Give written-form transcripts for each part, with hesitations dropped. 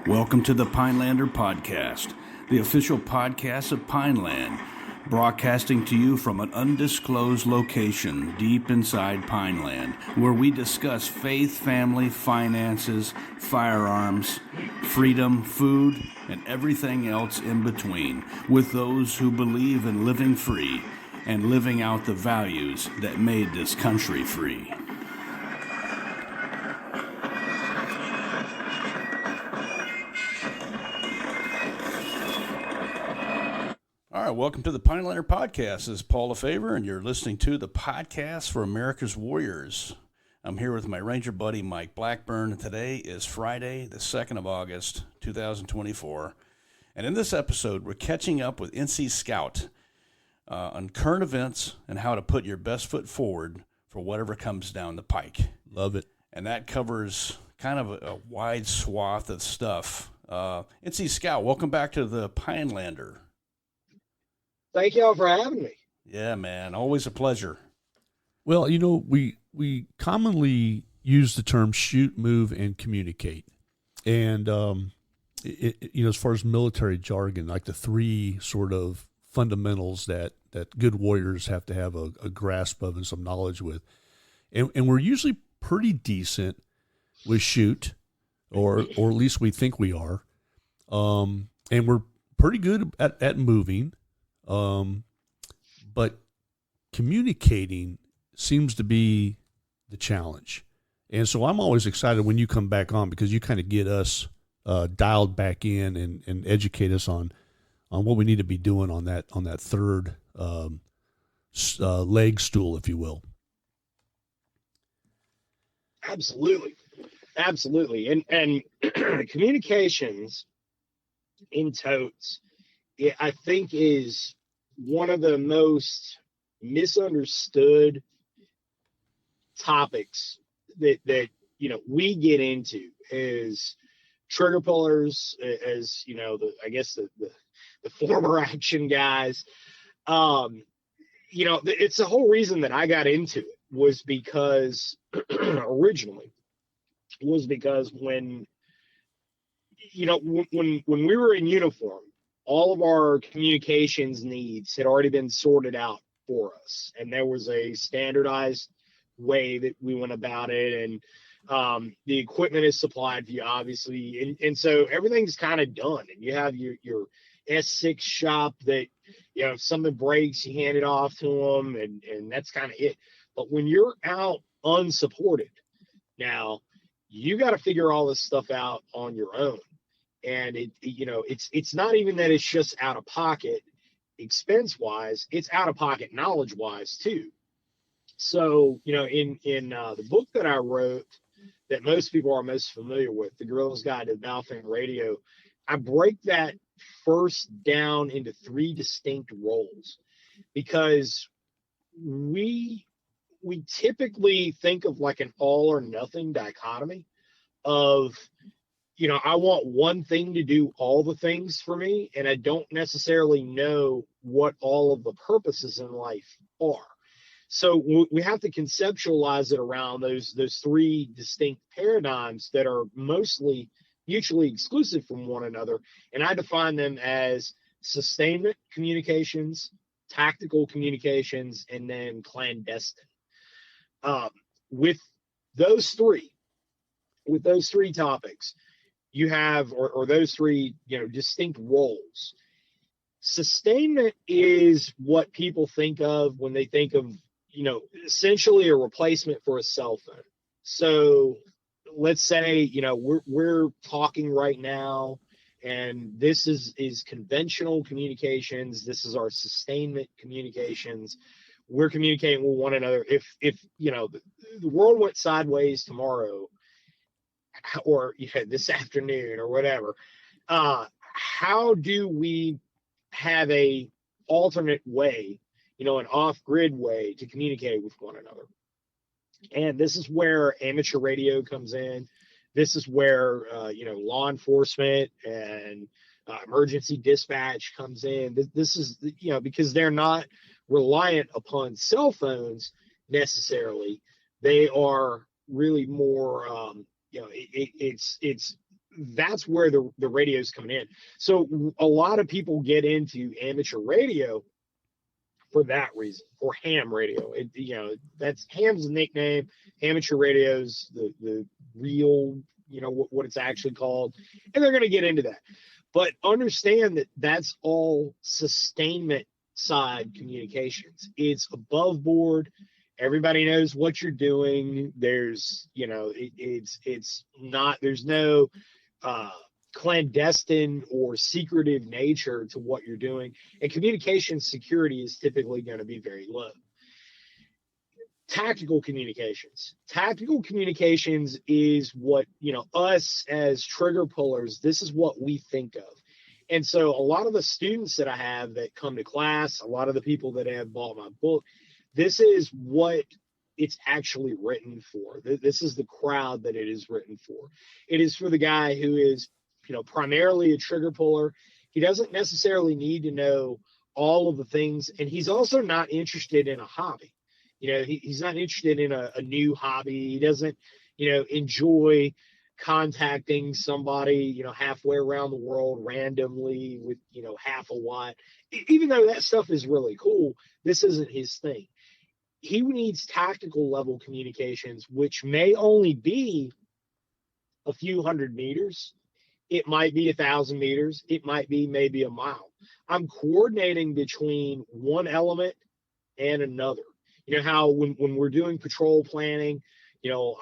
Welcome to the Pinelander Podcast, the official podcast of Pineland, broadcasting to you from an undisclosed location deep inside Pineland, where we discuss faith, family, finances, firearms, freedom, food, and everything else in between, with those who believe in living free and living out the values that made this country free. All right, welcome to the Pinelander Podcast. This is Paul LaFavor, and you're listening to the podcast for America's Warriors. I'm here with my Ranger buddy, Mike Blackburn. Today is Friday, the 2nd of August, 2024. And in this episode, we're catching up with NC Scout on current events and how to put your best foot forward for whatever comes down the pike. Love it. And that covers kind of a wide swath of stuff. NC Scout, welcome back to the Pinelander. Thank y'all for having me. Yeah, man. Always a pleasure. Well, you know, we commonly use the term shoot, move, and communicate. And, as far as military jargon, like the three sort of fundamentals that good warriors have to have a grasp of and some knowledge with. And we're usually pretty decent with shoot, or at least we think we are. And we're pretty good at moving. But communicating seems to be the challenge. And so I'm always excited when you come back on, because you kind of get us dialed back in and educate us on what we need to be doing on that third leg stool, if you will. Absolutely. And communications in totes, I think, is one of the most misunderstood topics that we get into as trigger pullers, as the former action guys. It's the whole reason that I got into it was because when we were in uniform, all of our communications needs had already been sorted out for us. And there was a standardized way that we went about it. And the equipment is supplied for you, obviously. And so everything's kind of done. And you have your S6 shop that, if something breaks, you hand it off to them. And that's kind of it. But when you're out unsupported, now you got to figure all this stuff out on your own. And it's not even that it's just out of pocket expense wise, it's out of pocket knowledge wise too. So, in the book that I wrote that most people are most familiar with, The Guerrilla's Guide to Battlefield Radio, I break that first down into three distinct roles, because we typically think of like an all or nothing dichotomy of, I want one thing to do all the things for me, and I don't necessarily know what all of the purposes in life are. So we have to conceptualize it around those three distinct paradigms that are mostly mutually exclusive from one another. And I define them as sustainment communications, tactical communications, and then clandestine. With those three topics, you have, or those three, distinct roles. Sustainment is what people think of when they think of, essentially a replacement for a cell phone. So let's say, we're talking right now, and this is conventional communications. This is our sustainment communications. We're communicating with one another. If the world went sideways tomorrow, or this afternoon or whatever, how do we have a alternate way, an off-grid way to communicate with one another? And this is where amateur radio comes in. This is where law enforcement and emergency dispatch comes in. This is because they're not reliant upon cell phones necessarily. They are really more it's that's where the radio's coming in. So a lot of people get into amateur radio for that reason, or ham radio. That's ham's the nickname. Amateur radio's the real, what it's actually called, and they're going to get into that. But understand that that's all sustainment side communications. It's above board. Everybody knows what you're doing. There's, it's not, there's no clandestine or secretive nature to what you're doing. And communication security is typically going to be very low. Tactical communications. Tactical communications is what, us as trigger pullers, this is what we think of. And so a lot of the students that I have that come to class, a lot of the people that have bought my book, this is what it's actually written for. This is the crowd that it is written for. It is for the guy who is, primarily a trigger puller. He doesn't necessarily need to know all of the things. And he's also not interested in a hobby. He's not interested in a new hobby. He doesn't, enjoy contacting somebody, halfway around the world randomly with, half a watt. Even though that stuff is really cool, this isn't his thing. He needs tactical level communications, which may only be a few hundred meters. It might be 1,000 meters. It might be maybe a mile. I'm coordinating between one element and another. How when we're doing patrol planning,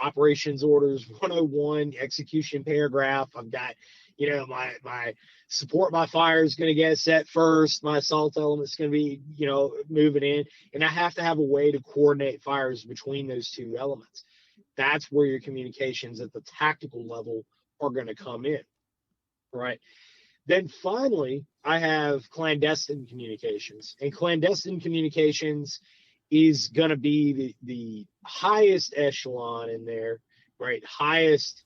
operations orders 101, execution paragraph, I've got, my support by fire is going to get set first. My assault element is going to be, moving in. And I have to have a way to coordinate fires between those two elements. That's where your communications at the tactical level are going to come in. Right. Then finally, I have clandestine communications. And clandestine communications is going to be the highest echelon in there, right? Highest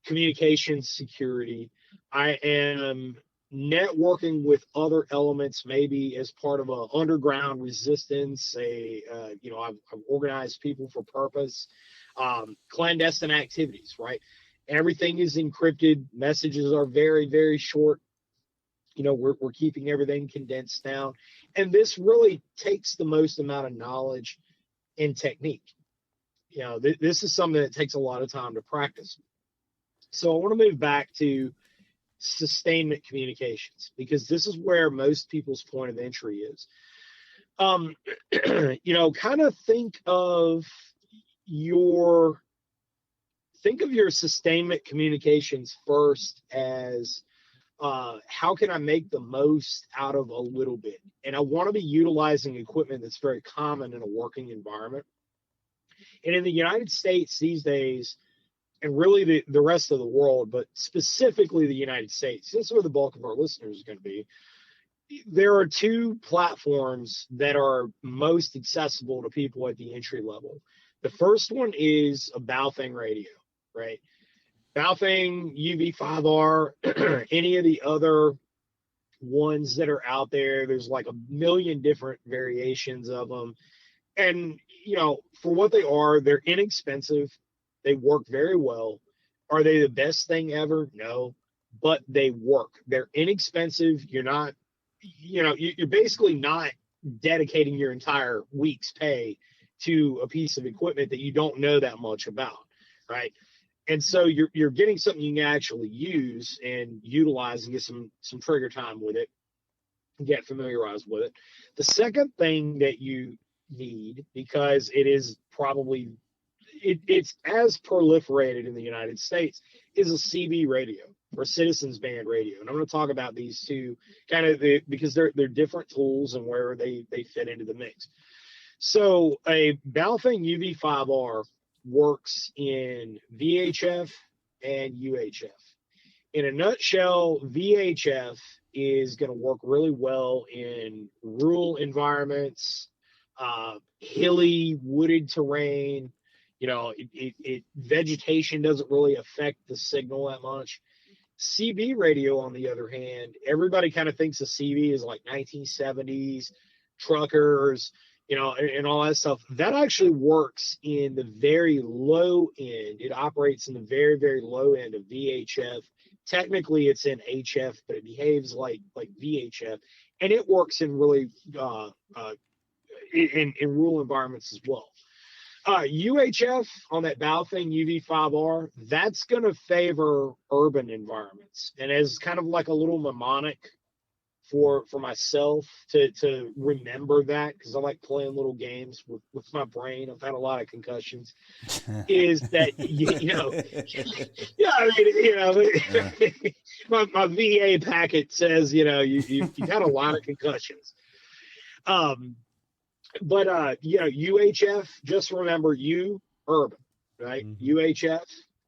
communications security. I am networking with other elements, maybe as part of an underground resistance. I've organized people for purpose. Clandestine activities, right? Everything is encrypted. Messages are very, very short. We're keeping everything condensed down. And this really takes the most amount of knowledge and technique. This is something that takes a lot of time to practice. So I want to move back to sustainment communications, because this is where most people's point of entry is. Kind of think of your sustainment communications first as how can I make the most out of a little bit? And I want to be utilizing equipment that's very common in a working environment. And in the United States these days, and really the rest of the world, but specifically the United States, this is where the bulk of our listeners is going to be. There are two platforms that are most accessible to people at the entry level. The first one is a Baofeng radio, right? Baofeng, UV5R, any of the other ones that are out there, there's like a million different variations of them. And, for what they are, they're inexpensive. They work very well. Are they the best thing ever? No, but they work. They're inexpensive. You're not, you're basically not dedicating your entire week's pay to a piece of equipment that you don't know that much about, right? And so you're getting something you can actually use and utilize and get some trigger time with it, get familiarized with it. The second thing that you need, because it is probably it's as proliferated in the United States, is a CB radio or citizens band radio. And I'm going to talk about these two because they're different tools and where they fit into the mix. So a Baofeng UV5R works in VHF and UHF. In a nutshell, VHF is going to work really well in rural environments, hilly, wooded terrain. Vegetation doesn't really affect the signal that much. CB radio, on the other hand, everybody kind of thinks of CB as like 1970s truckers, and all that stuff. That actually works in the very low end. It operates in the very, very low end of VHF. Technically, it's in HF, but it behaves like VHF, and it works in really in rural environments as well. UHF on that bow thing, UV5R, that's going to favor urban environments, and as kind of like a little mnemonic for myself to remember that, because I like playing little games with my brain. I've had a lot of concussions. Is that yeah, I mean, my VA packet says you've had a lot of concussions. But UHF, just remember urban, right? Mm-hmm. UHF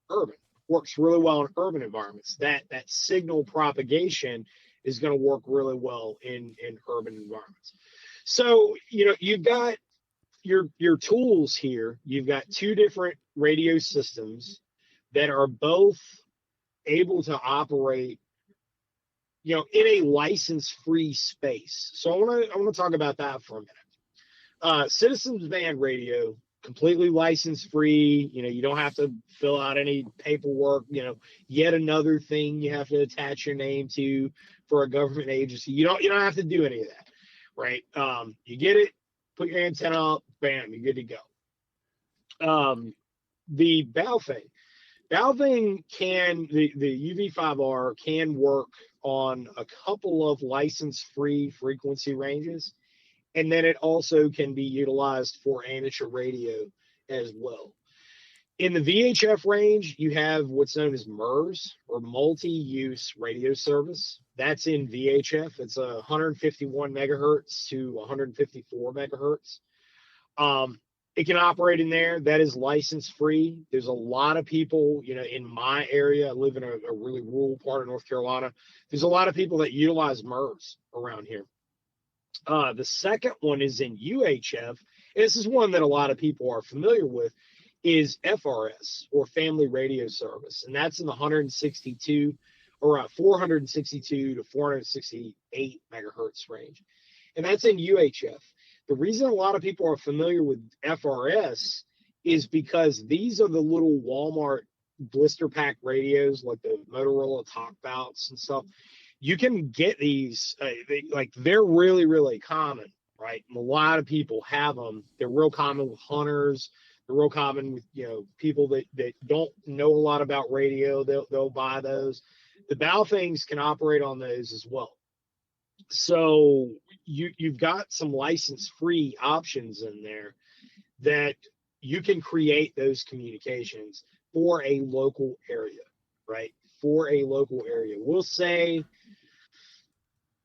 urban works really well in urban environments. That signal propagation is going to work really well in urban environments. So, you've got your tools here. You've got two different radio systems that are both able to operate, in a license-free space. So I want to talk about that for a minute. Citizens Band Radio, completely license-free. You don't have to fill out any paperwork. Yet another thing you have to attach your name to for a government agency. You don't have to do any of that, right? You get it, put your antenna up, bam, you're good to go. The bow thing can, the UV5R can work on a couple of license-free frequency ranges, and then it also can be utilized for amateur radio as well. In the VHF range, you have what's known as MURS, or multi-use radio service. That's in VHF. It's 151 megahertz to 154 megahertz. It can operate in there. That is license-free. There's a lot of people, in my area. I live in a really rural part of North Carolina. There's a lot of people that utilize MURS around here. The second one is in UHF. And this is one that a lot of people are familiar with, is FRS, or Family Radio Service. And that's in the 462 to 468 megahertz range. And that's in UHF. The reason a lot of people are familiar with FRS is because these are the little Walmart blister pack radios, like the Motorola Talkbouts and stuff. You can get these, they're really, really common, right? And a lot of people have them. They're real common with hunters. They're real common with, people that don't know a lot about radio. They'll buy those. The bow things can operate on those as well. So you've got some license-free options in there that you can create those communications for a local area, right? For a local area. We'll say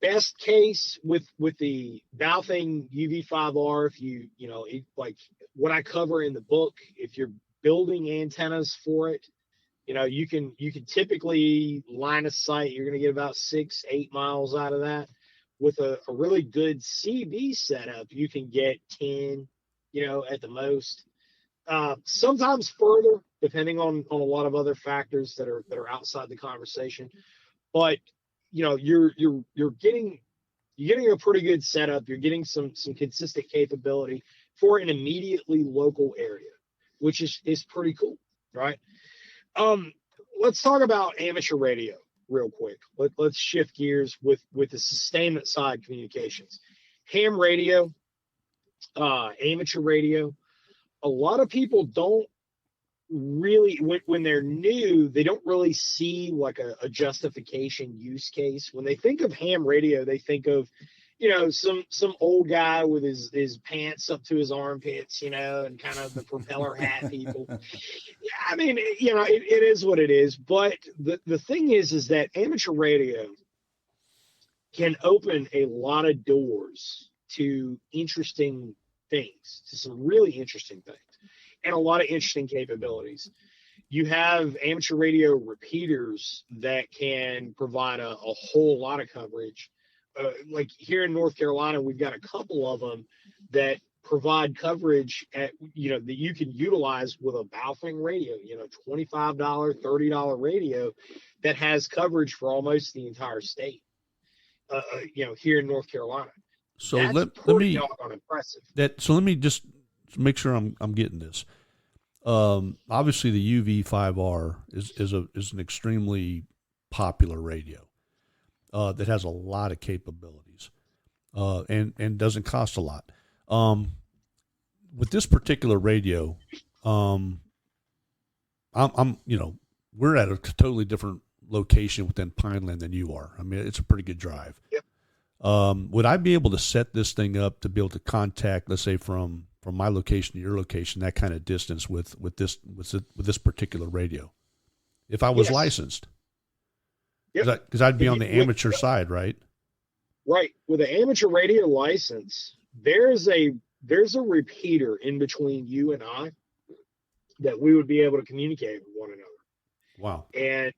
best case with the bow thing UV5R, if like what I cover in the book, if you're building antennas for it, you can typically line of sight, you're going to get about 6-8 miles out of that. With a really good CB setup, you can get 10, at the most. Sometimes further, depending on a lot of other factors that are outside the conversation. But you're getting a pretty good setup. You're getting some consistent capability for an immediately local area, which is pretty cool, right? Let's talk about amateur radio real quick. Let's shift gears with the sustainment side communications. Ham radio, amateur radio. A lot of people don't really, when they're new, they don't really see like a justification use case. When they think of ham radio, they think of, some old guy with his pants up to his armpits, and kind of the propeller hat people. I mean, it is what it is. But the thing is that amateur radio can open a lot of doors to interesting things, to some really interesting things, and a lot of interesting capabilities. You have amateur radio repeaters that can provide a whole lot of coverage. Like here in North Carolina, we've got a couple of them that provide coverage at, that you can utilize with a Baofeng radio, $25, $30 radio that has coverage for almost the entire state, here in North Carolina. So That's let pretty me doggone impressive. let me just make sure I'm getting this. Obviously, the UV5R is an extremely popular radio that has a lot of capabilities and doesn't cost a lot. With this particular radio, I'm we're at a totally different location within Pineland than you are. I mean, it's a pretty good drive. Yep. Would I be able to set this thing up to be able to contact, let's say, from my location to your location, that kind of distance with this particular radio, if I was Yes. licensed? Yep. Because I'd be on the amateur side, right? Right. With an amateur radio license, there's a repeater in between you and I that we would be able to communicate with one another. Wow. And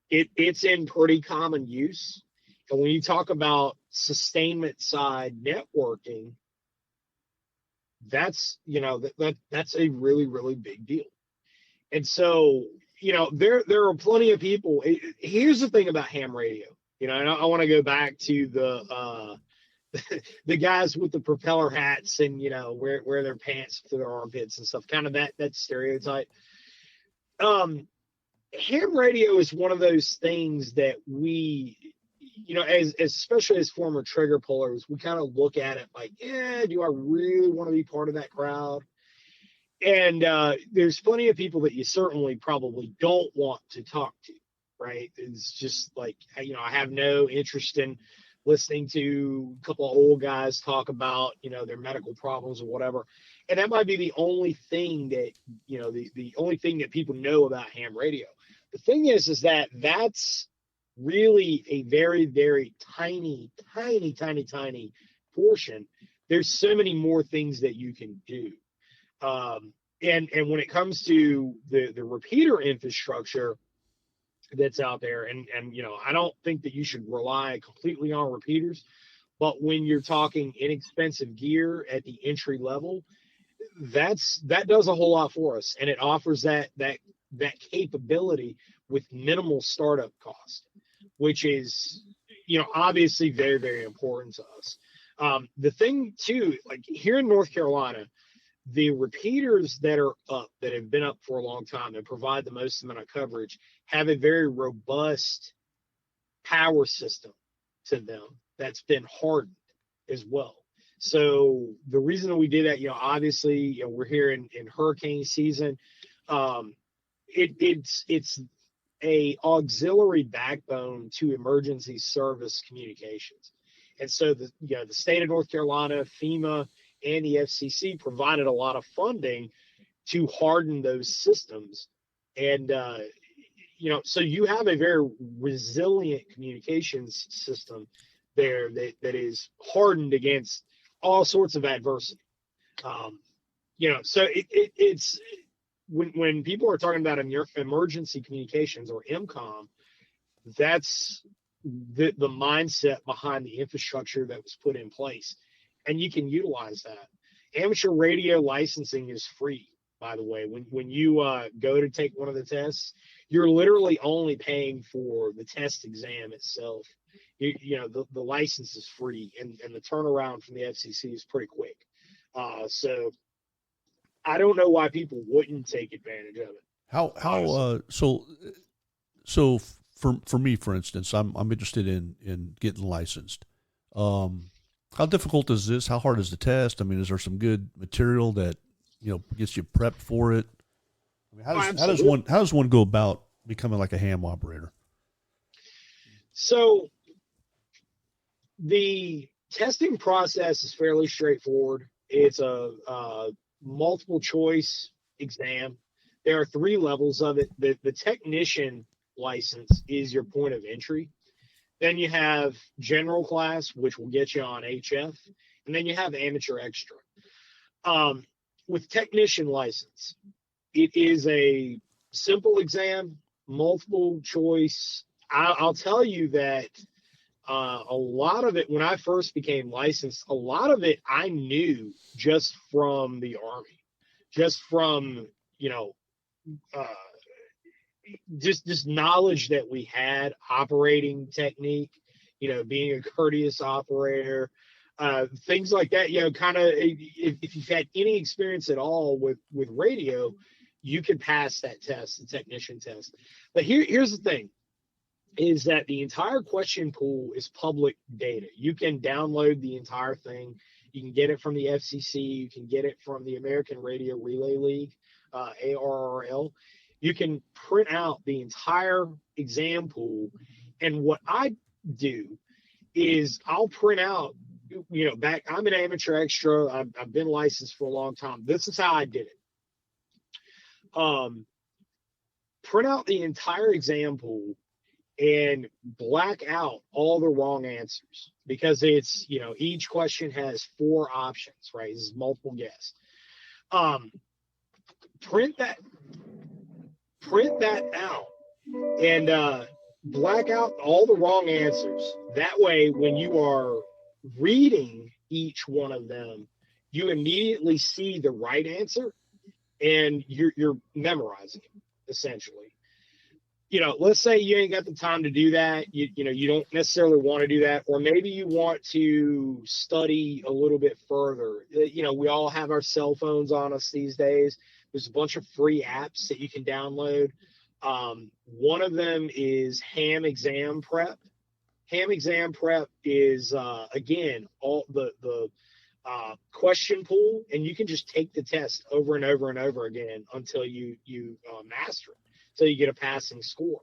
it's in pretty common use. And when you talk about sustainment side networking, that's that's a really, really big deal. And so, there are plenty of people. Here's the thing about ham radio. And I want to go back to the guys with the propeller hats and wear their pants to their armpits and stuff. Kind of that stereotype. Ham radio is one of those things that we, as especially as former trigger pullers, we kind of look at it like, do I really want to be part of that crowd? And there's plenty of people that you certainly probably don't want to talk to, right? It's just like, I have no interest in listening to a couple of old guys talk about, their medical problems or whatever. And that might be the only thing that, the only thing that people know about ham radio. The thing is that that's really a very, very tiny, tiny, tiny, tiny portion. There's so many more things that you can do. And when it comes to the repeater infrastructure that's out there, and I don't think that you should rely completely on repeaters, but when you're talking inexpensive gear at the entry level, that does a whole lot for us, and it offers that capability with minimal startup cost, which is obviously very, very important to us. The thing too, like here in North Carolina, the repeaters that are up, that have been up for a long time and provide the most amount of coverage, have a very robust power system to them that's been hardened as well. So the reason that we did that, obviously, we're here in hurricane season. It's a auxiliary backbone to emergency service communications. And so the state of North Carolina, FEMA, and the FCC provided a lot of funding to harden those systems. And, so you have a very resilient communications system there that is hardened against all sorts of adversity. So it's when people are talking about emergency communications or EMCOM, that's the mindset behind the infrastructure that was put in place. And you can utilize that. Amateur radio licensing is free, by the way. When you go to take one of the tests, you're literally only paying for the test exam itself. The license is free, and the turnaround from the FCC is pretty quick. So I don't know why people wouldn't take advantage of it. How so for me, for instance, I'm interested in getting licensed. How difficult is this? How hard is the test? I mean, is there some good material that gets you prepped for it? I mean, how does one go about becoming like a ham operator? So the testing process is fairly straightforward. It's a multiple choice exam. There are 3 levels of it. The technician license is your point of entry. Then you have general class, which will get you on HF, and then you have amateur extra. With technician license, it is a simple exam, multiple choice. I'll tell you that a lot of it, when I first became licensed, a lot of it I knew just from the Army, just from just knowledge that we had, operating technique, being a courteous operator, things like that. Kind of if you've had any experience at all with radio, you can pass that test, the technician test. But here's the thing, is that the entire question pool is public data. You can download the entire thing. You can get it from the FCC. You can get it from the American Radio Relay League, ARRL. You can print out the entire exam pool. And what I do is I'll print out, I'm an amateur extra. I've been licensed for a long time. This is how I did it. Print out the entire exam pool and black out all the wrong answers, because it's, each question has 4 options, right? This is multiple guess. Print that out and black out all the wrong answers. That way, when you are reading each one of them, you immediately see the right answer and you're memorizing it, essentially. Let's say you ain't got the time to do that. You don't necessarily want to do that, or maybe you want to study a little bit further. We all have our cell phones on us these days. There's a bunch of free apps that you can download. One of them is Ham Exam Prep. Ham Exam Prep is, again, all the question pool, and you can just take the test over and over and over again until you master it, so you get a passing score.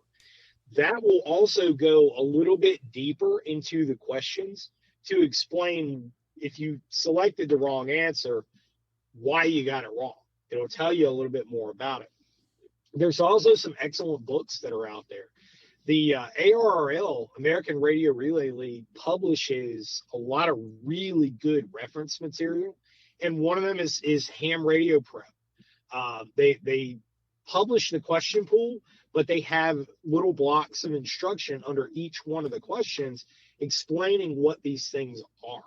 That will also go a little bit deeper into the questions to explain, if you selected the wrong answer, why you got it wrong. It'll tell you a little bit more about it. There's also some excellent books that are out there. The ARRL, American Radio Relay League, publishes a lot of really good reference material, and one of them is Ham Radio Prep. They publish the question pool, but they have little blocks of instruction under each one of the questions explaining what these things are.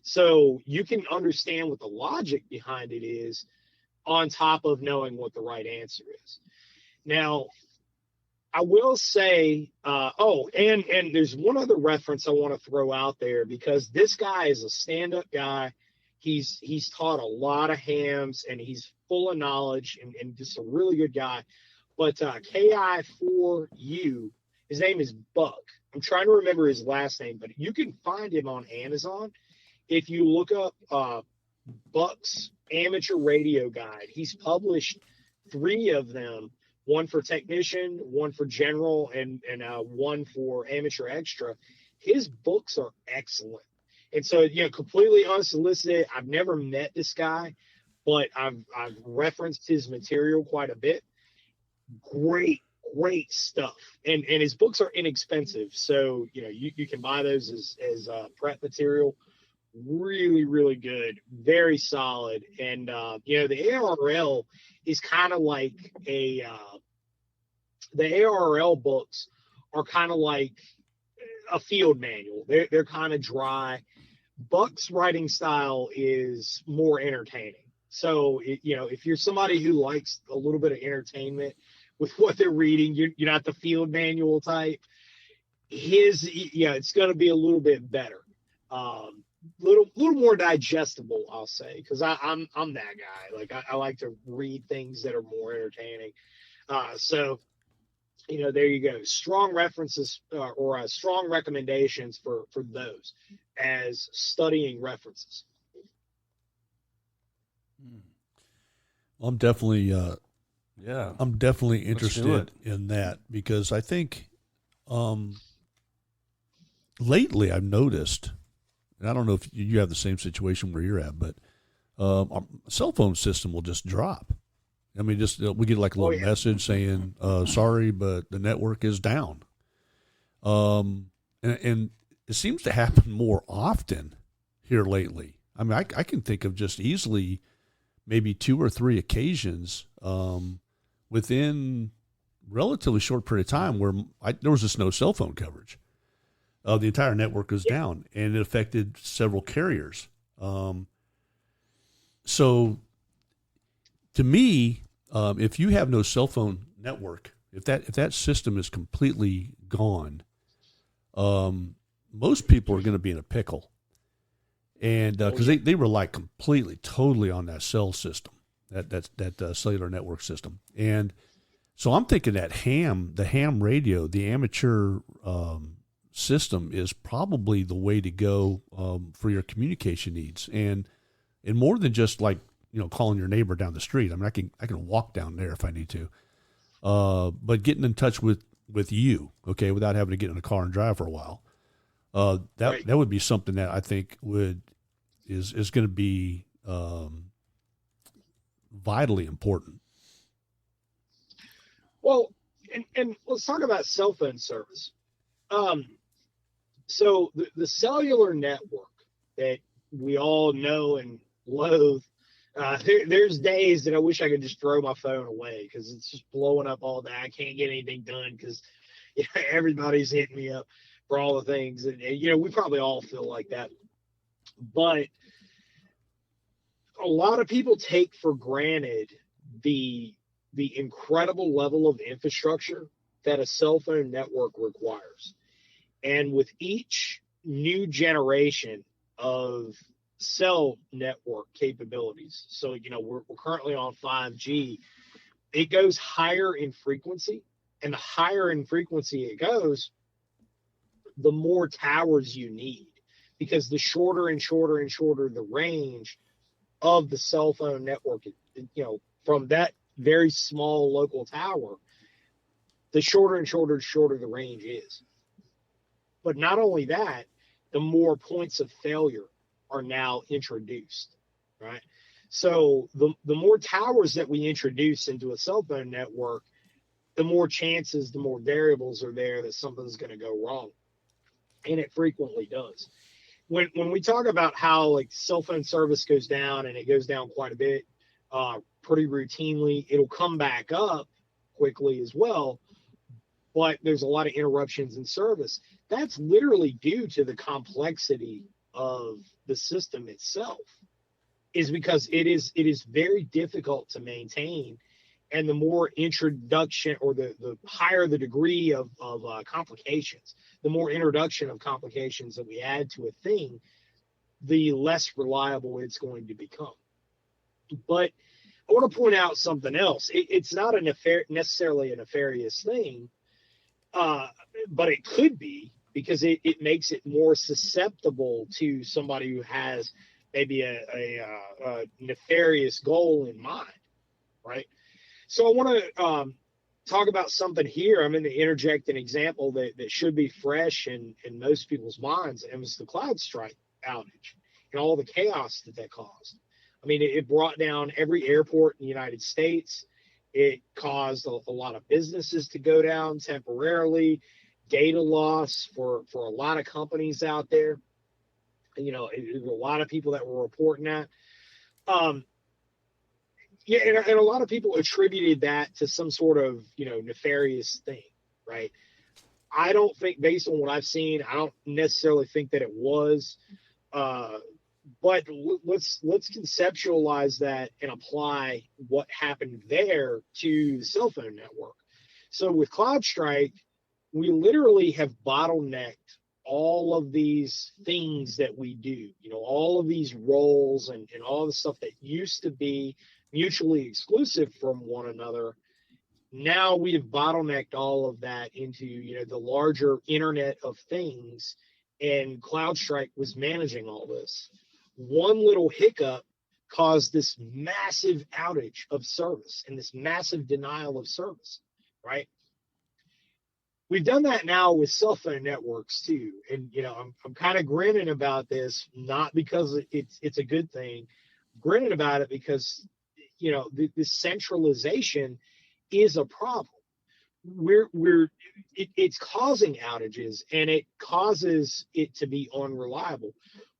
So you can understand what the logic behind it is, on top of knowing what the right answer is. Now, I will say, and there's one other reference I want to throw out there, because this guy is a stand-up guy. He's taught a lot of hams, and he's full of knowledge and just a really good guy. But KI4U, his name is Buck. I'm trying to remember his last name, but you can find him on Amazon. If you look up Buck's Amateur Radio Guide, he's published 3 of them. One for technician, one for general, and one for amateur extra. His books are excellent. And so, completely unsolicited, I've never met this guy, but I've referenced his material quite a bit. Great stuff. And his books are inexpensive. So, you can buy those as prep material. Really, really good. Very solid. And, the ARRL is kind of like the ARRL books are kind of like a field manual. They're kind of dry. Buck's writing style is more entertaining. So, if you're somebody who likes a little bit of entertainment with what they're reading, you're not the field manual type. It's going to be a little bit better. Little more digestible, I'll say, because I'm that guy. Like I like to read things that are more entertaining. So there you go. Strong references or strong recommendations for those as studying references. Well, I'm definitely interested in that, because I think lately I've noticed. And I don't know if you have the same situation where you're at, but our cell phone system will just drop. I mean, we get like a little message saying, sorry, but the network is down. And it seems to happen more often here lately. I mean, I can think of just easily maybe 2 or 3 occasions within relatively short period of time where there was just no cell phone coverage. The entire network was down, and it affected several carriers. So, to me, if you have no cell phone network, if that system is completely gone, most people are going to be in a pickle. And because they rely completely, totally on that cell system, that cellular network system. And so I'm thinking that the ham radio, the amateur system is probably the way to go for your communication needs. And more than just like, calling your neighbor down the street. I mean, I can walk down there if I need to. But getting in touch with you, okay, without having to get in a car and drive for a while. That would be something that I think is going to be vitally important. Well, and let's talk about cell phone service. So the cellular network that we all know and loathe, there's days that I wish I could just throw my phone away because it's just blowing up all day. I can't get anything done because everybody's hitting me up for all the things. And, we probably all feel like that. But a lot of people take for granted the incredible level of infrastructure that a cell phone network requires. And with each new generation of cell network capabilities, so we're currently on 5G, it goes higher in frequency, and the higher in frequency it goes, the more towers you need, because the shorter and shorter and shorter the range of the cell phone network, from that very small local tower, the shorter and shorter the range is. But not only that, the more points of failure are now introduced, right? So the more towers that we introduce into a cell phone network, the more chances, the more variables are there that something's going to go wrong. And it frequently does. When we talk about how like cell phone service goes down, and it goes down quite a bit, pretty routinely, it'll come back up quickly as well. But there's a lot of interruptions in service. That's literally due to the complexity of the system itself, is because it is very difficult to maintain. And the more introduction, or the higher the degree of complications, the more introduction of complications that we add to a thing, the less reliable it's going to become. But I want to point out something else. It's not necessarily a nefarious thing, but it could be, because it makes it more susceptible to somebody who has maybe a nefarious goal in mind, right? So I want to talk about something here. I'm going to interject an example that should be fresh in most people's minds, and it was the CloudStrike outage and all the chaos that caused. I mean, it brought down every airport in the United States. It caused a lot of businesses to go down temporarily, data loss for a lot of companies out there. There were a lot of people that were reporting that. And a lot of people attributed that to some sort of, nefarious thing, right? I don't think, based on what I've seen, I don't necessarily think that it was. But let's conceptualize that and apply what happened there to the cell phone network. So with CloudStrike, we literally have bottlenecked all of these things that we do, all of these roles and all the stuff that used to be mutually exclusive from one another. Now we have bottlenecked all of that into, the larger Internet of Things, and CloudStrike was managing all this. One little hiccup caused this massive outage of service and this massive denial of service, right? We've done that now with cell phone networks too. And, I'm kind of grinning about this, not because it's a good thing, grinning about it because, this centralization is a problem. It's causing outages, and it causes it to be unreliable.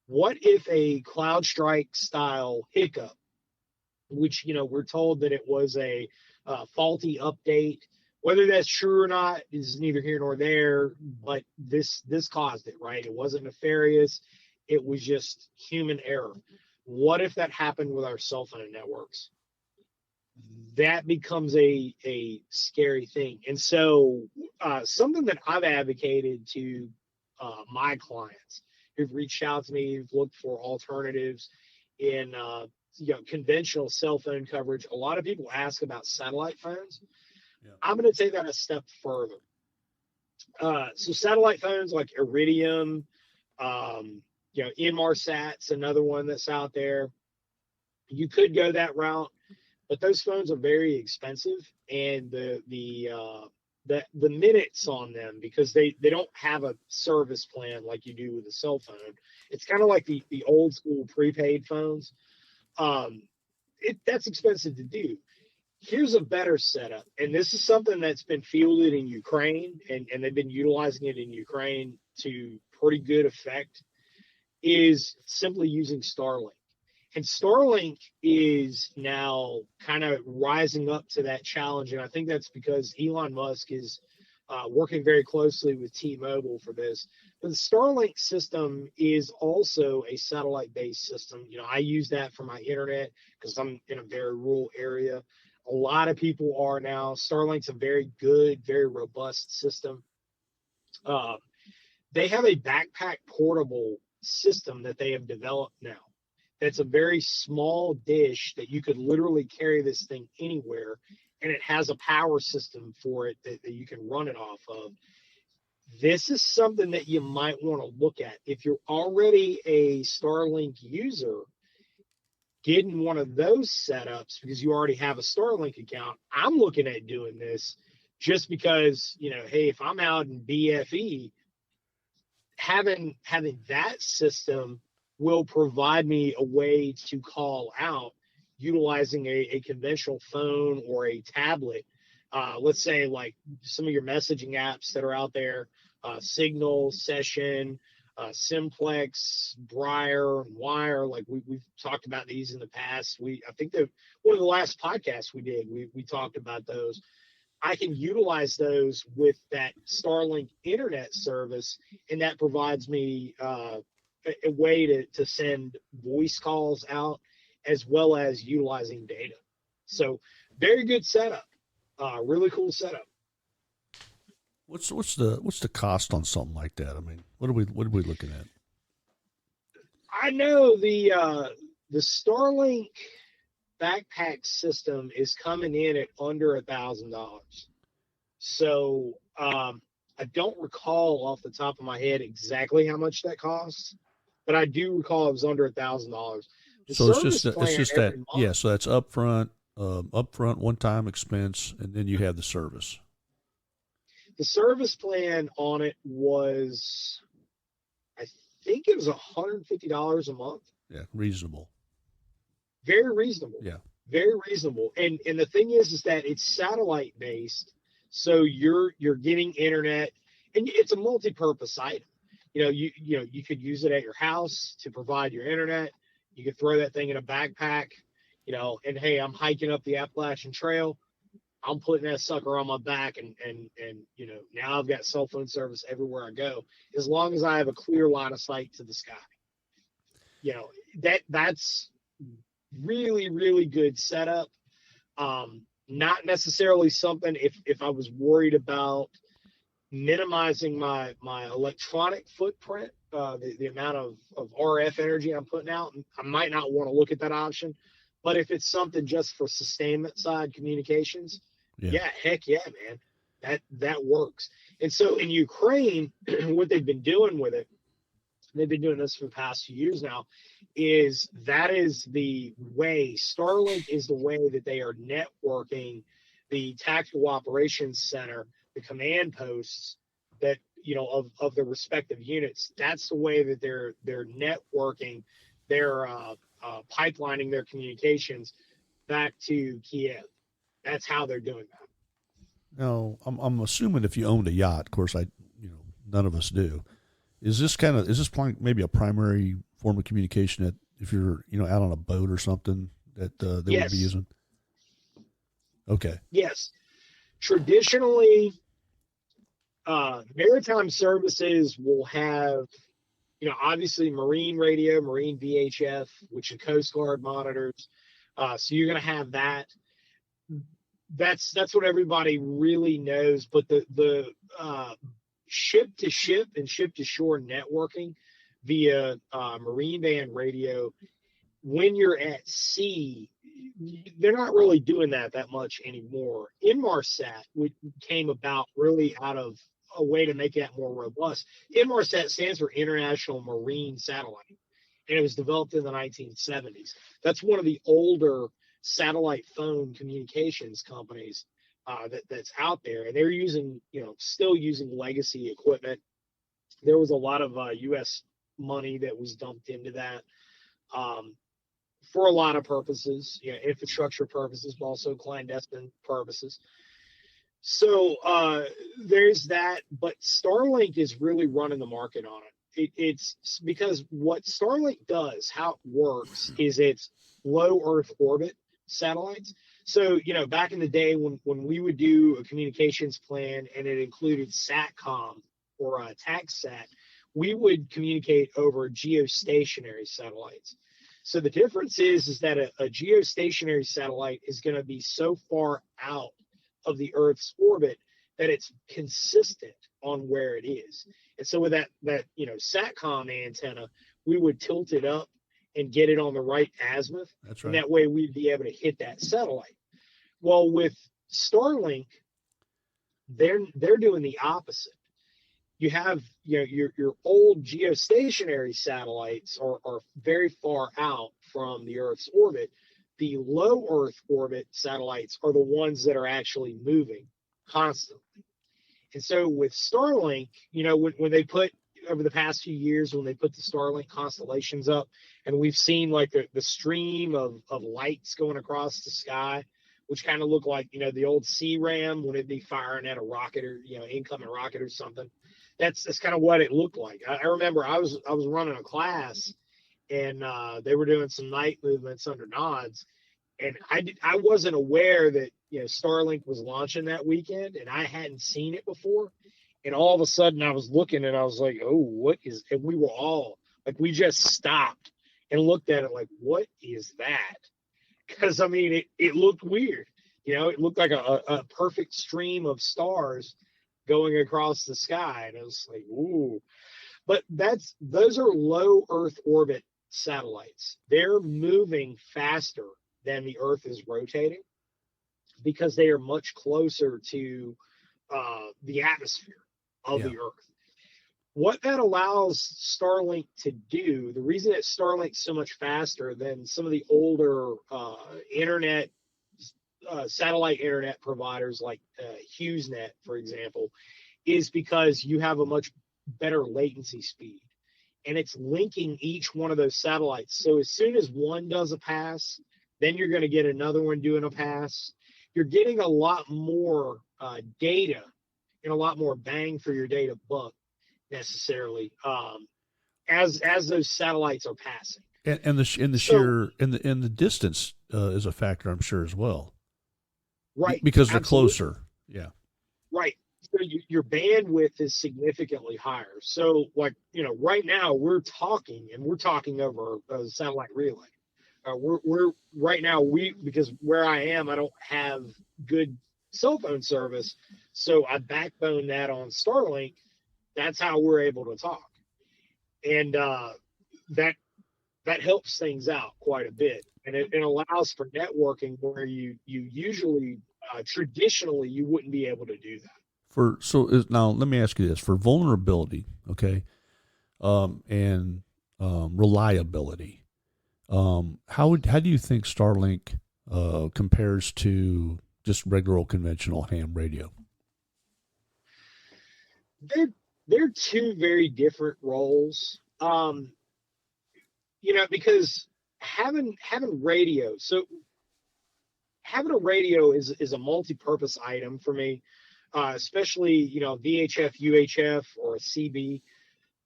What if a CloudStrike style hiccup, which, we're told that it was a faulty update, whether that's true or not is neither here nor there, but this caused it, right? It wasn't nefarious. It was just human error. What if that happened with our cell phone networks? That becomes a scary thing. And so something that I've advocated to my clients, who've reached out to me, who've looked for alternatives in conventional cell phone coverage. A lot of people ask about satellite phones. Yeah. I'm going to take that a step further. So satellite phones like Iridium, Inmarsat's another one that's out there. You could go that route, but those phones are very expensive, and the minutes on them, because they don't have a service plan like you do with a cell phone. It's kind of like the old school prepaid phones. That's expensive to do. Here's a better setup, and this is something that's been fielded in Ukraine, and they've been utilizing it in Ukraine to pretty good effect, is simply using Starlink. And Starlink is now kind of rising up to that challenge, and I think that's because Elon Musk is working very closely with T-Mobile for this. But the Starlink system is also a satellite-based system. I use that for my internet because I'm in a very rural area. A lot of people are now. Starlink's a very good, very robust system. They have a backpack portable system that they have developed now. That's a very small dish that you could literally carry this thing anywhere, and it has a power system for it that you can run it off of. This is something that you might want to look at. If you're already a Starlink user, getting one of those setups because you already have a Starlink account. I'm looking at doing this just because, hey, if I'm out in BFE, having that system will provide me a way to call out utilizing a conventional phone or a tablet. Let's say like some of your messaging apps that are out there, Signal, Session, Simplex, Briar, and Wire. Like we've talked about these in the past. I think that one of the last podcasts we did, we talked about those. I can utilize those with that Starlink internet service, and that provides me a way to send voice calls out as well as utilizing data. So very good setup. Really cool setup. What's the cost on something like that? I mean, what are we looking at? I know the Starlink backpack system is coming in at under $1,000. So I don't recall off the top of my head exactly how much that costs, but I do recall it was under $1,000. So it's just that, yeah. So that's upfront one-time expense, and then you have the service. The service plan on it was, I think it was $150 a month. Yeah, reasonable. Very reasonable. Yeah, very reasonable. And the thing is that it's satellite based, so you're getting internet, and it's a multi-purpose item. You could use it at your house to provide your internet. You could throw that thing in a backpack, and hey, I'm hiking up the Appalachian Trail. I'm putting that sucker on my back, and now I've got cell phone service everywhere I go, as long as I have a clear line of sight to the sky. That's really, really good setup. Not necessarily something, if I was worried about minimizing my electronic footprint, the amount of RF energy I'm putting out, I might not want to look at that option. But if it's something just for sustainment side communications, yeah, heck yeah, man, that works. And so in Ukraine, what they've been doing with it, they've been doing this for the past few years now, is the way, Starlink is the way that they are networking the tactical operations center, the command posts that, of the respective units. That's the way that they're networking, they're pipelining their communications back to Kiev. That's how they're doing that. Now, I'm assuming if you owned a yacht, of course, none of us do. Is this maybe a primary form of communication that if you're out on a boat or something that they would be using? Okay. Yes. Traditionally, maritime services will have, obviously marine radio, marine VHF, which the Coast Guard monitors. So you're going to have that. That's what everybody really knows. But the ship to ship and ship to shore networking, via marine band radio. When you're at sea, they're not really doing that much anymore. Inmarsat came about really out of a way to make that more robust. Inmarsat stands for International Marine Satellite, and it was developed in the 1970s. That's one of the older satellite phone communications companies that's out there, and they're using, still using legacy equipment. There was a lot of U.S. money that was dumped into that. For a lot of purposes, infrastructure purposes, but also clandestine purposes. So there's that, but Starlink is really running the market on it. It's because what Starlink does, how it works, is it's low Earth orbit satellites. So, back in the day when we would do a communications plan and it included SATCOM or TACSAT, we would communicate over geostationary satellites. So the difference is that a geostationary satellite is going to be so far out of the Earth's orbit that it's consistent on where it is. And so with that SATCOM antenna, we would tilt it up and get it on the right azimuth. That's right. And that way we'd be able to hit that satellite. Well, with Starlink, they're doing the opposite. You have your old geostationary satellites are very far out from the Earth's orbit. The low Earth orbit satellites are the ones that are actually moving constantly. And so with Starlink, when they put, over the past few years, when they put the Starlink constellations up, and we've seen like the stream of lights going across the sky, which kind of look like, the old C-RAM when it'd be firing at a rocket or, incoming rocket or something. That's kind of what it looked like. I remember I was running a class, and they were doing some night movements under nods, and I wasn't aware that Starlink was launching that weekend, and I hadn't seen it before. And all of a sudden, I was looking, and I was like, "Oh, what is?" And we were all like, we just stopped and looked at it like, "What is that?" Because it looked weird. It looked like a perfect stream of stars going across the sky, and I was like, ooh. But those are low Earth orbit satellites. They're moving faster than the Earth is rotating because they are much closer to the atmosphere of the Earth. What that allows Starlink to do, the reason that Starlink's so much faster than some of the older satellite internet providers like HughesNet, for example, is because you have a much better latency speed, and it's linking each one of those satellites. So as soon as one does a pass, then you're going to get another one doing a pass. You're getting a lot more data and a lot more bang for your data buck necessarily as those satellites are passing. And the distance is a factor, I'm sure, as well. Right. Because they're Absolutely. closer. Yeah. Right. So your bandwidth is significantly higher. So right now we're talking over a satellite relay. We're right now, because where I am, I don't have good cell phone service. So I backbone that on Starlink. That's how we're able to talk. And that helps things out quite a bit. And it allows for networking where you usually, traditionally, you wouldn't be able to do that. Now let me ask you this: for vulnerability, okay, and reliability, how do you think Starlink compares to just regular old conventional ham radio? They're two very different roles. Because having radio, so having a radio is a multi-purpose item for me, especially VHF, UHF, or a CB.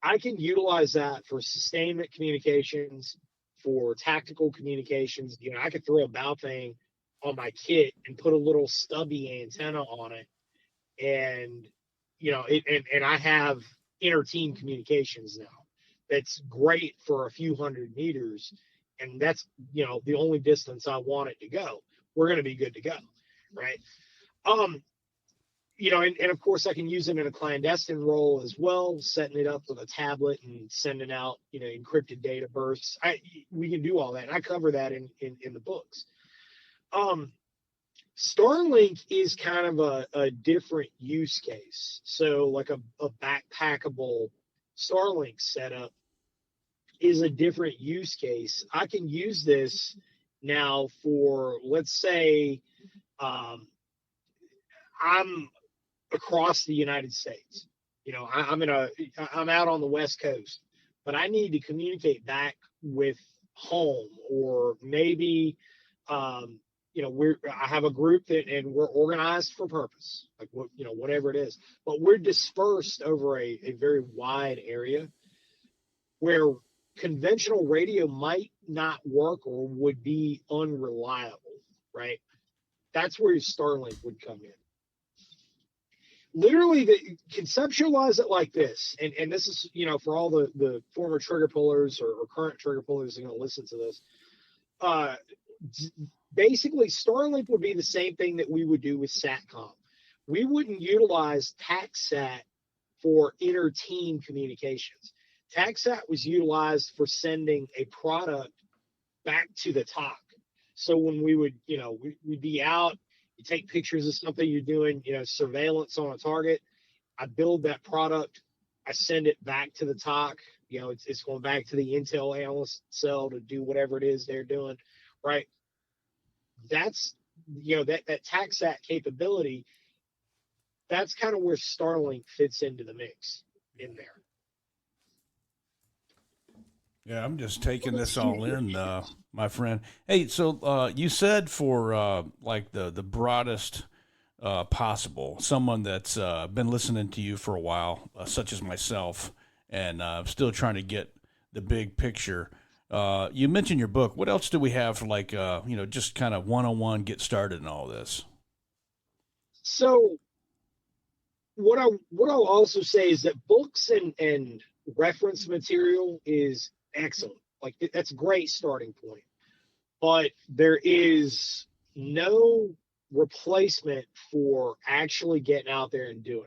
I can utilize that for sustainment communications, for tactical communications. I could throw a Baofeng on my kit and put a little stubby antenna on it, and and I have inter-team communications now. That's great for a few hundred meters, and that's the only distance I want it to go. We're going to be good to go, right? and of course I can use it in a clandestine role as well, setting it up with a tablet and sending out, encrypted data bursts. We can do all that. And I cover that in the books. Starlink is kind of a different use case. So like a backpackable Starlink setup is a different use case. I can use this now for, let's say, I'm across the United States. I'm out on the West Coast, but I need to communicate back with home, or maybe, I have a group and we're organized for purpose, like whatever it is, but we're dispersed over a very wide area where conventional radio might not work or would be unreliable, right? That's where your Starlink would come in. Literally, conceptualize it like this, and this is, for all the former trigger pullers or current trigger pullers who are going to listen to this. Basically, Starlink would be the same thing that we would do with SATCOM. We wouldn't utilize TACSAT for inter-team communications. TACSAT was utilized for sending a product back to the TOC. So when we would, we'd be out, you take pictures of something you're doing, surveillance on a target. I build that product. I send it back to the TOC. It's going back to the Intel analyst cell to do whatever it is they're doing, right? That's, that TACSAT capability, that's kind of where Starlink fits into the mix in there. Yeah, I'm just taking this all in, my friend. Hey, so you said for like the broadest possible, someone that's been listening to you for a while, such as myself, and still trying to get the big picture. You mentioned your book. What else do we have for like, just kind of one-on-one get started in all this? So what I'll also say is that books and reference material is excellent. Like, that's a great starting point. But there is no replacement for actually getting out there and doing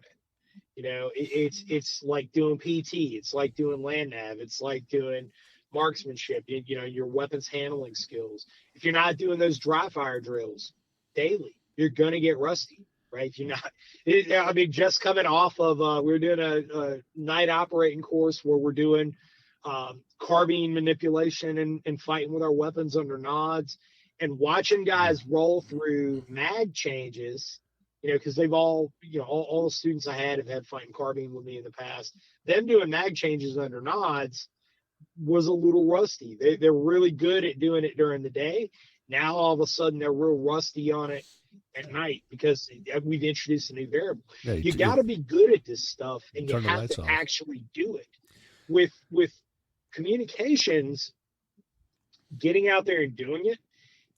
it. It's like doing PT. It's like doing land nav. It's like doing marksmanship, your weapons handling skills. If you're not doing those dry fire drills daily, you're going to get rusty, right? If you're not, just coming off of, we're doing a night operating course where we're doing carbine manipulation and fighting with our weapons under nods, and watching guys roll through mag changes, because they've all the students I have had fighting carbine with me in the past. Them doing mag changes under nods was a little rusty. They're really good at doing it during the day. Now all of a sudden they're real rusty on it at night because we've introduced a new variable. Yeah, you got to be good at this stuff, and you have to actually do it. With communications, getting out there and doing it,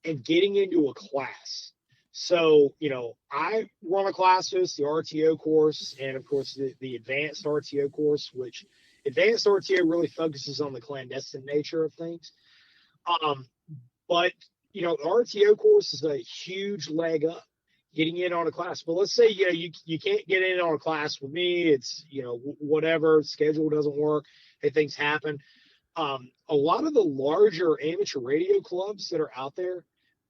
and getting into a class. So, I run a class, the RTO course, and of course the advanced RTO course, which advanced RTO really focuses on the clandestine nature of things. But the RTO course is a huge leg up getting in on a class. But let's say, you can't get in on a class with me. It's, whatever, schedule doesn't work. Hey, things happen. A lot of the larger amateur radio clubs that are out there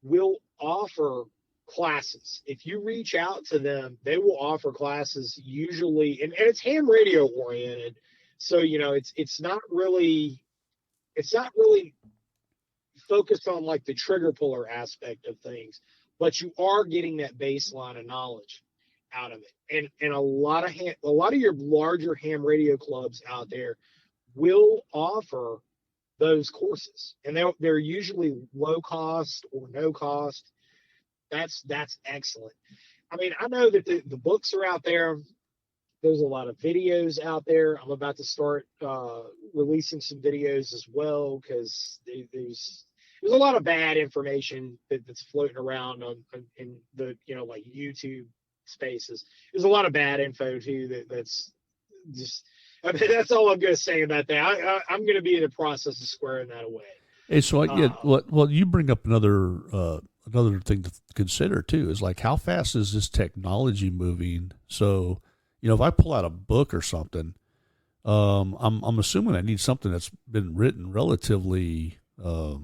will offer classes. If you reach out to them, they will offer classes usually, and it's ham radio oriented. So, it's not really focused on like the trigger puller aspect of things, but you are getting that baseline of knowledge out of it. And a lot of your larger ham radio clubs out there will offer those courses, and they're usually low cost or no cost. That's excellent. I know that the books are out there. There's a lot of videos out there. I'm about to start releasing some videos as well, because there's a lot of bad information that's floating around in the like YouTube spaces. There's a lot of bad info too that's just. That's all I'm going to say about that. I'm going to be in the process of squaring that away. Hey, so well, you bring up another another thing to consider too is like how fast is this technology moving? So, if I pull out a book or something, I'm assuming I need something that's been written relatively, not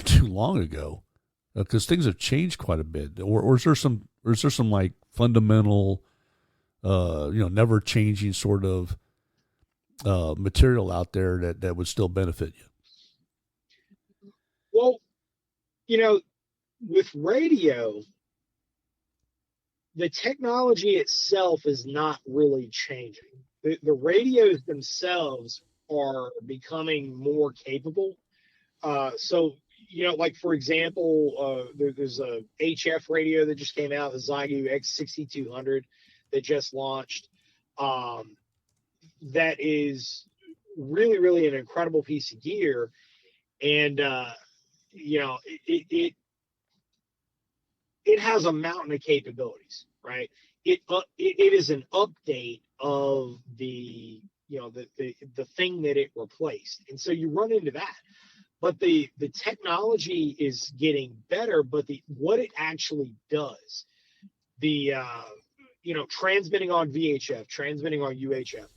too long ago, because things have changed quite a bit. Or is there some like fundamental, never changing sort of material out there that would still benefit you? Well, with radio, the technology itself is not really changing. The radios themselves are becoming more capable. So, like for example, there's a HF radio that just came out, the Zygu X6200 that just launched. That is really, really an incredible piece of gear. And, it has a mountain of capabilities, right? It is an update of the thing that it replaced, and so you run into that. But the technology is getting better, but what it actually does, transmitting on VHF, transmitting on UHF,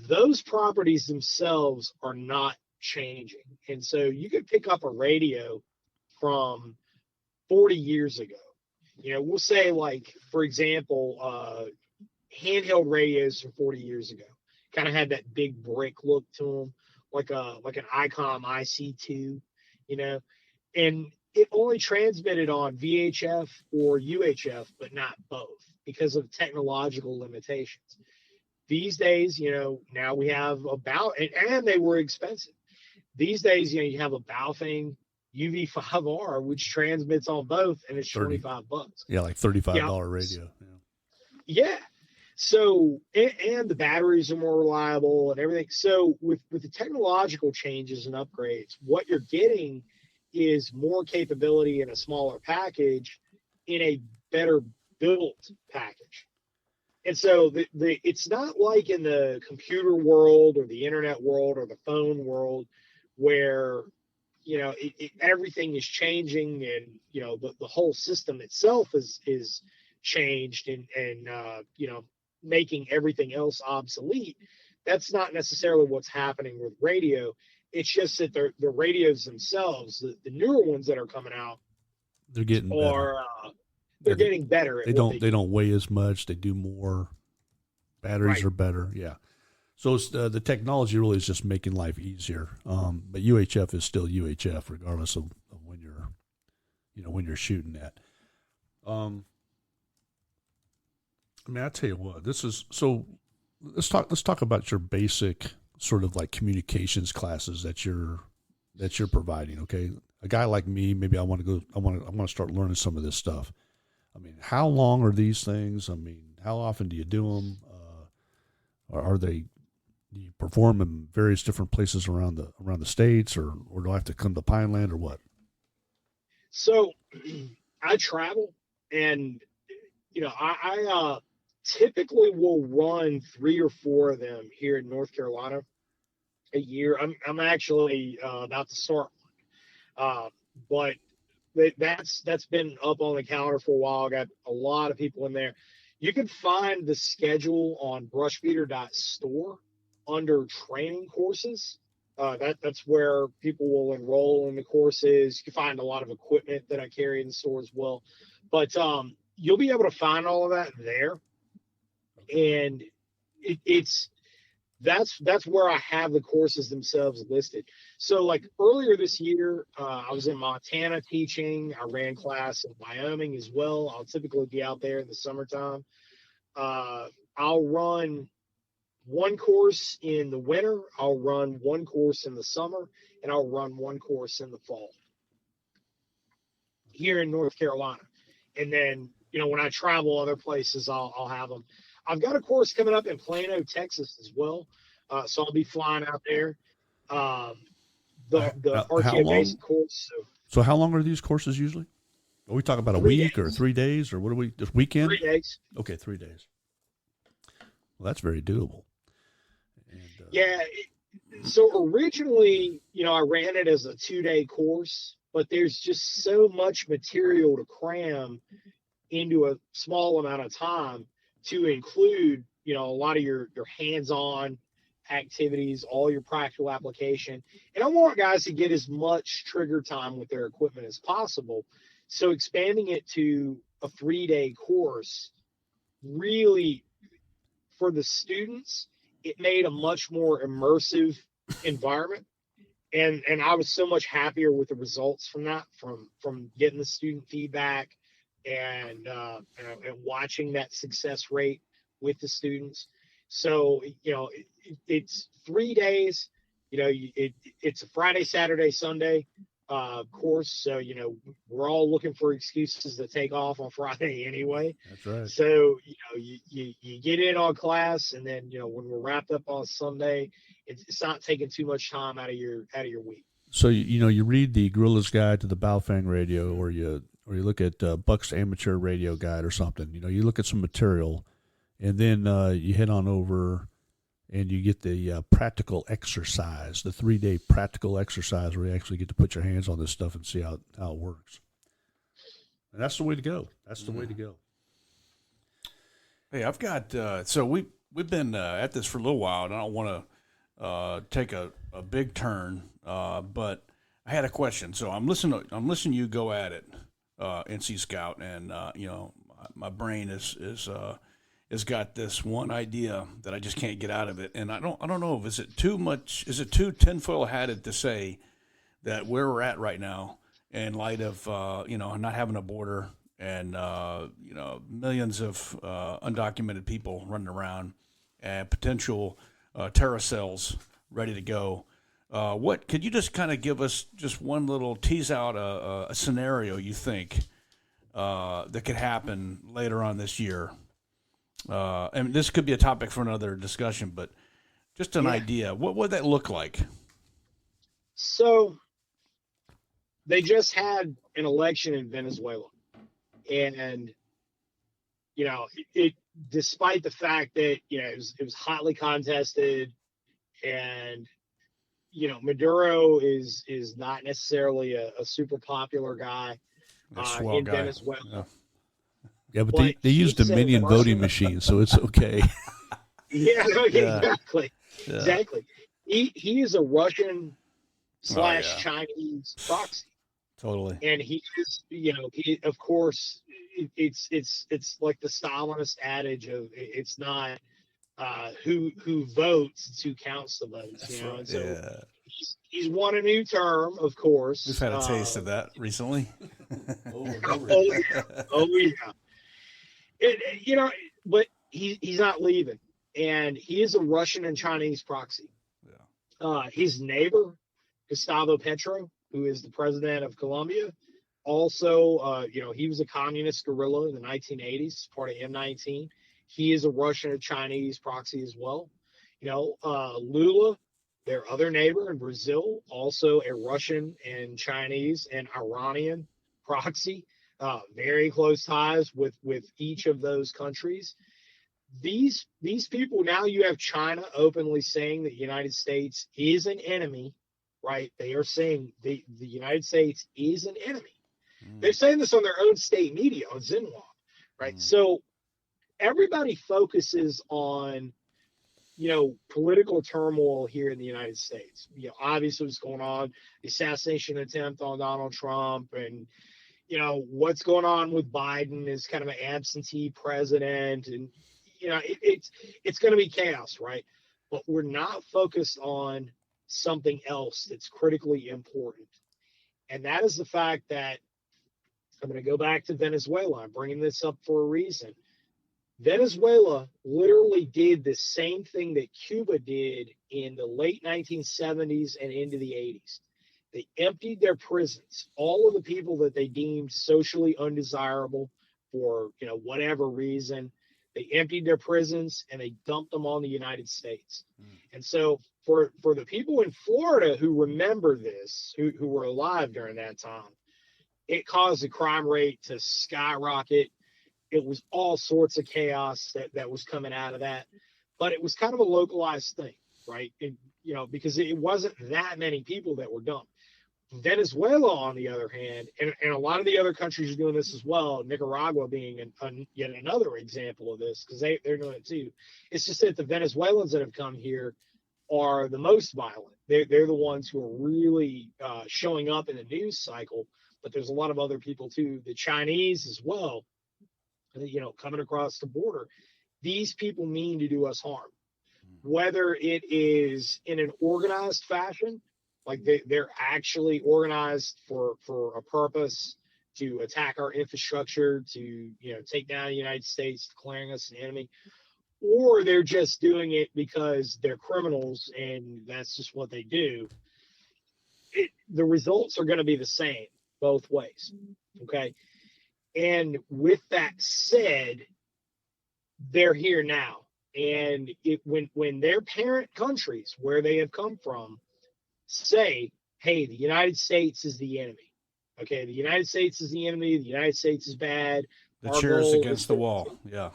those properties themselves are not changing, and so you could pick up a radio from 40 years ago. We'll say, like, for example, handheld radios from 40 years ago kind of had that big brick look to them, like an ICOM IC2, and it only transmitted on VHF or UHF, but not both because of technological limitations. These days, now we have and they were expensive. These days, you have a Baofeng UV5R, which transmits on both, and it's $25. Yeah, like $35 radio. Yeah. So, and the batteries are more reliable and everything. So with the technological changes and upgrades, what you're getting is more capability in a smaller package in a better built package. And so it's not like in the computer world or the internet world or the phone world where everything is changing, and the whole system itself is changed and making everything else obsolete. That's not necessarily what's happening with radio. It's just that the radios themselves, the newer ones that are coming out, they're getting better. They're getting better. They don't weigh as much. They do more. Batteries are better. Yeah. So it's, the technology really is just making life easier. But UHF is still UHF, regardless of when you're shooting at. I tell you what, let's talk about your basic sort of like communications classes that you're providing. Okay. A guy like me, maybe I want to start learning some of this stuff. How long are these things? How often do you do them? Do you perform in various different places around the states, or do I have to come to Pineland, or what? So I travel, and I typically will run 3 or 4 of them here in North Carolina a year. I'm actually about to start one, but that's been up on the calendar for a while. I got a lot of people in there. You can find the schedule on brushbeater.store under training courses. That's where people will enroll in the courses. You can find a lot of equipment that I carry in the store as well. But you'll be able to find all of that there. And that's where I have the courses themselves listed. So like earlier this year, I was in Montana teaching. I ran class in Wyoming as well. I'll typically be out there in the summertime. I'll run one course in the winter, I'll run one course in the summer, and I'll run one course in the fall here in North Carolina. And then, when I travel other places, I'll have them. I've got a course coming up in Plano, Texas as well. So I'll be flying out there. The RTO basic course. So how long are these courses usually? Are we talking about a week days. Or 3 days, or what are we, this weekend? 3 days. Okay, 3 days. Well, that's very doable. And, so originally, I ran it as a 2-day course, but there's just so much material to cram into a small amount of time to include, a lot of your hands-on activities, all your practical application. And I want guys to get as much trigger time with their equipment as possible. So expanding it to a 3-day course really, for the students, it made a much more immersive environment. And I was so much happier with the results from that, from getting the student feedback and watching that success rate with the students. So, it's 3 days, it's a Friday, Saturday, Sunday course. So, we're all looking for excuses to take off on Friday anyway. That's right. So, you get in on class, and then, when we're wrapped up on Sunday, it's not taking too much time out of your week. So, you read the Gorilla's Guide to the Baofeng Radio, or you look at Buck's Amateur Radio Guide or something. You look at some material, and then you head on over and you get the practical exercise, the 3-day practical exercise where you actually get to put your hands on this stuff and see how it works. And that's the way to go. That's the way to go. Hey, I've got so we've been at this for a little while, and I don't want to take a big turn, but I had a question. So I'm listening to you go at it, NC Scout, and my brain has got this one idea that I just can't get out of it, and I don't know if is it too tinfoil hatted to say that where we're at right now, in light of not having a border and millions of undocumented people running around and potential terror cells ready to go. What could you just kind of give us just one little tease out a scenario you think that could happen later on this year? And this could be a topic for another discussion, but just an idea. What would that look like? So they just had an election in Venezuela, and it despite the fact that it was hotly contested, and Maduro is not necessarily a super popular guy in Venezuela. Yeah. Yeah, but they used Dominion voting machines, so it's okay. Yeah, exactly. Yeah. Exactly. He is a Russian / Chinese proxy. Totally. And he is, of course, it's like the Stalinist adage of it's not who votes, it's who counts the votes. That's right. And so he's won a new term, of course. We've had a taste of that recently. Oh yeah. But he's not leaving, and he is a Russian and Chinese proxy. Yeah. His neighbor, Gustavo Petro, who is the president of Colombia, also, he was a communist guerrilla in the 1980s, part of M19. He is a Russian and Chinese proxy as well. Lula, their other neighbor in Brazil, also a Russian and Chinese and Iranian proxy. Very close ties with each of those countries. These people, now you have China openly saying that the United States is an enemy, right? They are saying the United States is an enemy. They're saying this on their own state media, on Xinhua, right? So everybody focuses on, political turmoil here in the United States. Obviously what's going on, the assassination attempt on Donald Trump, and what's going on with Biden is kind of an absentee president, and it's going to be chaos, right? But we're not focused on something else that's critically important, and that is the fact that I'm going to go back to Venezuela. I'm bringing this up for a reason. Venezuela literally did the same thing that Cuba did in the late 1970s and into the 80s. They emptied their prisons, all of the people that they deemed socially undesirable for, whatever reason. They emptied their prisons and they dumped them on the United States. And so for the people in Florida who remember this, who were alive during that time, it caused the crime rate to skyrocket. It was all sorts of chaos that was coming out of that. But it was kind of a localized thing, right? And, because it wasn't that many people that were dumped. Venezuela, on the other hand, and a lot of the other countries are doing this as well, Nicaragua being yet another example of this, because they're doing it too. It's just that the Venezuelans that have come here are the most violent. They're the ones who are really showing up in the news cycle, but there's a lot of other people too. The Chinese as well, coming across the border. These people mean to do us harm, whether it is in an organized fashion, like they're actually organized for a purpose to attack our infrastructure, to take down the United States, declaring us an enemy, or they're just doing it because they're criminals and that's just what they do. The results are going to be the same both ways. Okay. And with that said, they're here now. And when their parent countries, where they have come from, say, hey, the United States is the enemy. Okay, the United States is the enemy. The United States is bad. The chair's against the wall. Yeah.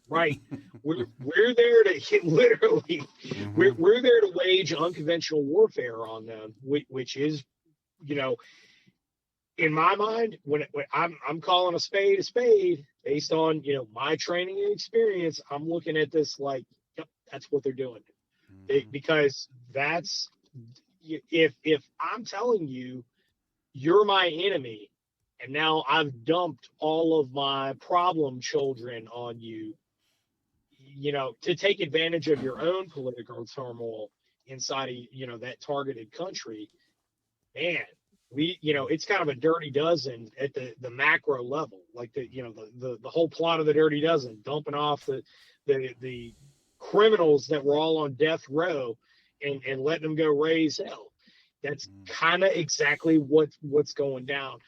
Right. We're there to literally, we're there to wage unconventional warfare on them, which is, in my mind, when I'm calling a spade based on, my training and experience, I'm looking at this like, yep, that's what they're doing. Because that's, if I'm telling you, you're my enemy, and now I've dumped all of my problem children on you, to take advantage of your own political turmoil inside of, that targeted country, man, it's kind of a dirty dozen at the macro level, like the whole plot of the Dirty Dozen, dumping off the criminals that were all on death row and letting them go raise hell. That's kind of exactly what's going down.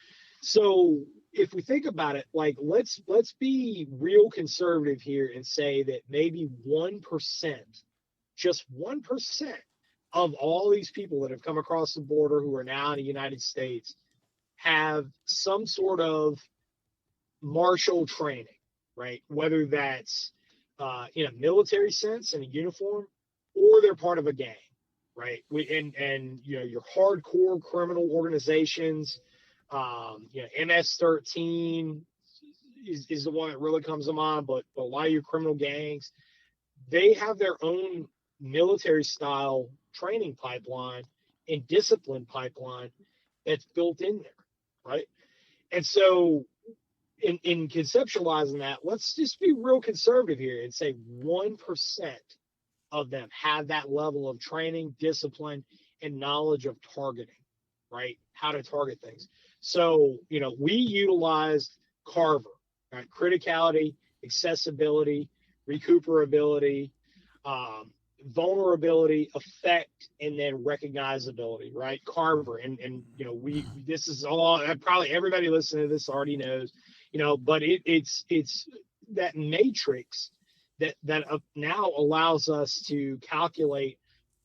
So if we think about it, like let's be real conservative here and say that maybe 1%, just 1% of all these people that have come across the border who are now in the United States have some sort of martial training, right? Whether that's in a military sense, in a uniform, or they're part of a gang, right? And your hardcore criminal organizations, MS-13 is the one that really comes to mind, but a lot of your criminal gangs, they have their own military style training pipeline and discipline pipeline that's built in there, right? And so in conceptualizing that, let's just be real conservative here and say 1% of them have that level of training, discipline, and knowledge of targeting, right? How to target things. So, we utilized Carver, right? Criticality, accessibility, recuperability, vulnerability, effect, and then recognizability, right? Carver. And this is all, probably everybody listening to this already knows, but it's that matrix that now allows us to calculate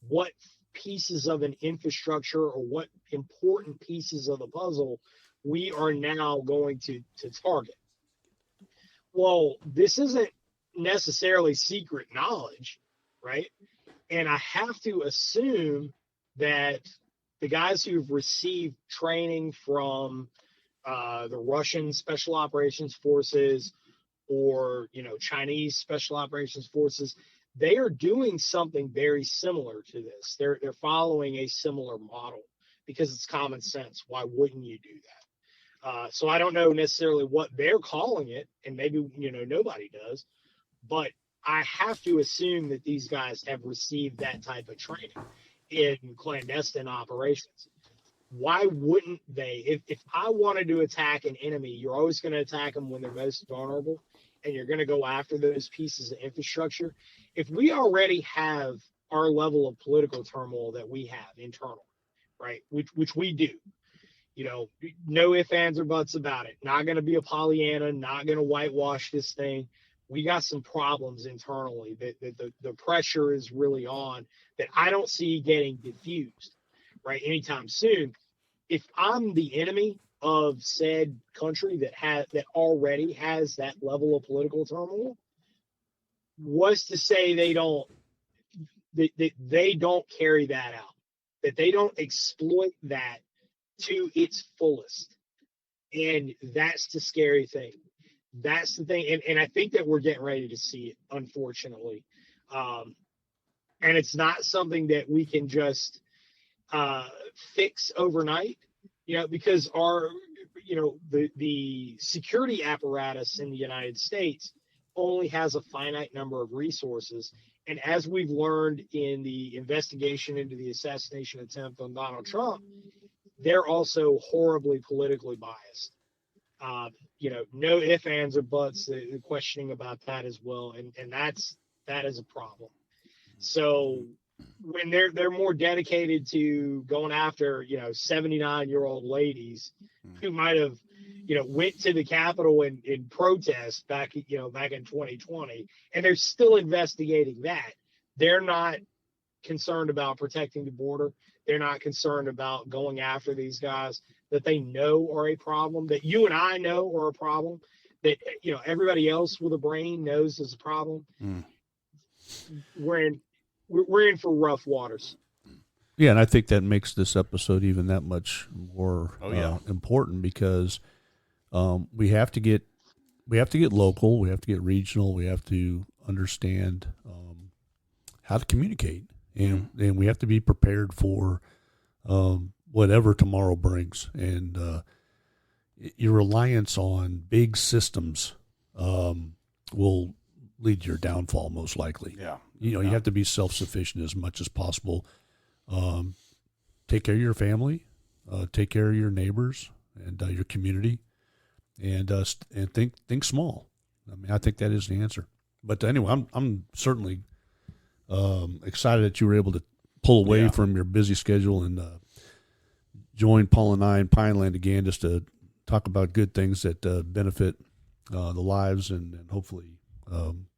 what pieces of an infrastructure or what important pieces of the puzzle we are now going to target. Well, this isn't necessarily secret knowledge, right? And I have to assume that the guys who've received training from the Russian Special Operations Forces or Chinese Special Operations Forces, they are doing something very similar to this. They're following a similar model because it's common sense. Why wouldn't you do that? So I don't know necessarily what they're calling it, and maybe nobody does, but I have to assume that these guys have received that type of training in clandestine operations. Why wouldn't they? If I wanted to attack an enemy, you're always going to attack them when they're most vulnerable, and you're going to go after those pieces of infrastructure. If we already have our level of political turmoil that we have internal, right, which we do, no ifs, ands, or buts about it. Not going to be a Pollyanna, not going to whitewash this thing. We got some problems internally that the pressure is really on that I don't see getting diffused, right, anytime soon. If I'm the enemy of said country that already has that level of political turmoil, was to say they don't carry that out, that they don't exploit that to its fullest. And that's the scary thing. That's the thing. And I think that we're getting ready to see it, unfortunately. Um, and it's not something that we can just fix overnight, because the security apparatus in the United States only has a finite number of resources. And as we've learned in the investigation into the assassination attempt on Donald Trump, they're also horribly politically biased. No ifs, ands, or buts, the questioning about that as well. And that is a problem. So when they're more dedicated to going after 79-year-old ladies who might have went to the Capitol in protest back in 2020, and they're still investigating that. They're not concerned about protecting the border. They're not concerned about going after these guys that they know are a problem, that you and I know are a problem, that everybody else with a brain knows is a problem. We're in for rough waters. Yeah, and I think that makes this episode even that much more important, because we have to get local, we have to get regional, we have to understand how to communicate, and we have to be prepared for whatever tomorrow brings. And your reliance on big systems will lead to your downfall, most likely. You have to be self-sufficient as much as possible. Take care of your family, take care of your neighbors and your community, and think small. I mean, I think that is the answer. But anyway, I'm certainly excited that you were able to pull away from your busy schedule and join Paul and I in Pineland again, just to talk about good things that benefit the lives and hopefully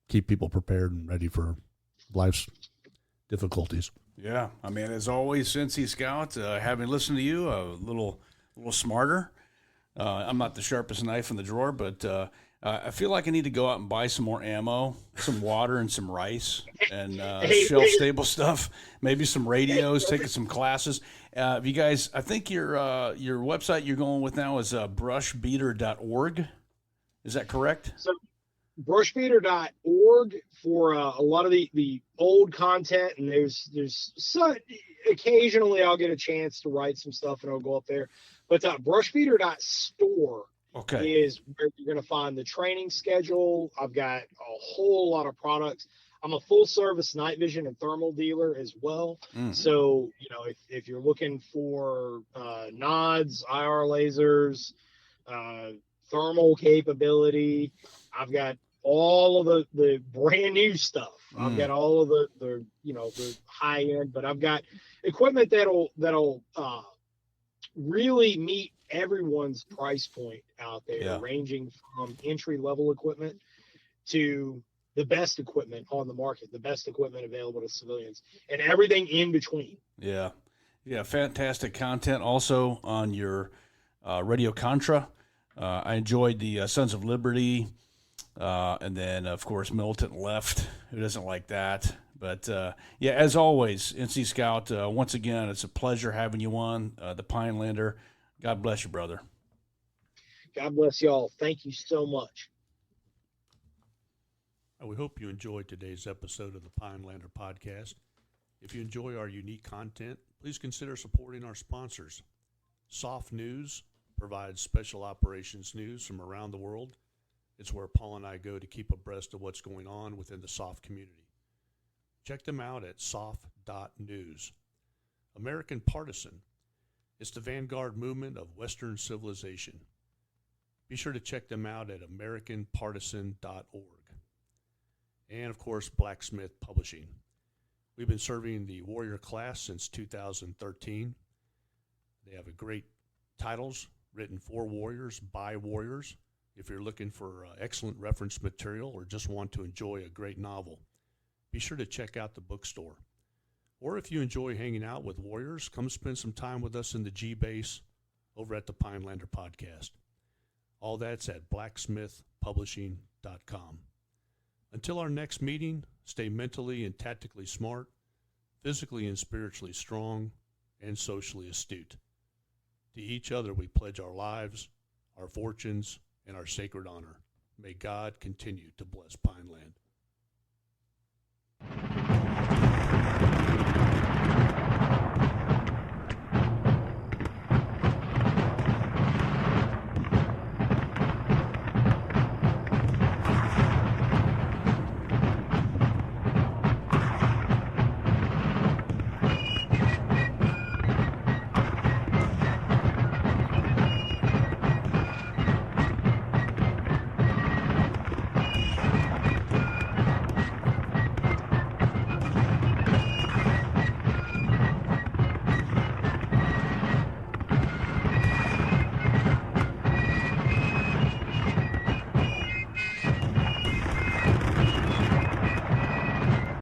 keep people prepared and ready for life's difficulties. Yeah, I mean, as always, NC Scout, having listened to you, a little smarter. I'm not the sharpest knife in the drawer, but I feel like I need to go out and buy some more ammo, some water, and some rice, and shelf-stable stuff. Maybe some radios, taking some classes. You guys, I think your website you're going with now is brushbeater.org. Is that correct? So, brushbeater.org for a lot of the old content, and there's some, occasionally I'll get a chance to write some stuff and I'll go up there, but brushbeater.store is where you're going to find the training schedule. I've got a whole lot of products. I'm a full service night vision and thermal dealer as well. So if you're looking for nods, IR lasers, thermal capability, I've got all of the brand new stuff. I've got all of the high end, but I've got equipment that'll really meet everyone's price point out there, ranging from entry level equipment to the best equipment on the market, the best equipment available to civilians, and everything in between. Yeah, fantastic content also on your Radio Contra. I enjoyed the Sons of Liberty. And then, of course, Militant Left. Who doesn't like that? But, as always, NC Scout, once again, it's a pleasure having you on, the Pinelander. God bless you, brother. God bless y'all. Thank you so much. We hope you enjoyed today's episode of the Pinelander podcast. If you enjoy our unique content, please consider supporting our sponsors. Soft News provides special operations news from around the world. It's where Paul and I go to keep abreast of what's going on within the SOF community. Check them out at soft.news. American Partisan. It's the vanguard movement of Western civilization. Be sure to check them out at americanpartisan.org. And, of course, Blacksmith Publishing. We've been serving the warrior class since 2013. They have great titles written for warriors, by warriors. If you're looking for excellent reference material or just want to enjoy a great novel, be sure to check out the bookstore. Or if you enjoy hanging out with warriors, come spend some time with us in the G-Base over at the Pinelander podcast. All that's at blacksmithpublishing.com. Until our next meeting, stay mentally and tactically smart, physically and spiritually strong, and socially astute. To each other we pledge our lives, our fortunes, and our sacred honor. May God continue to bless Pineland.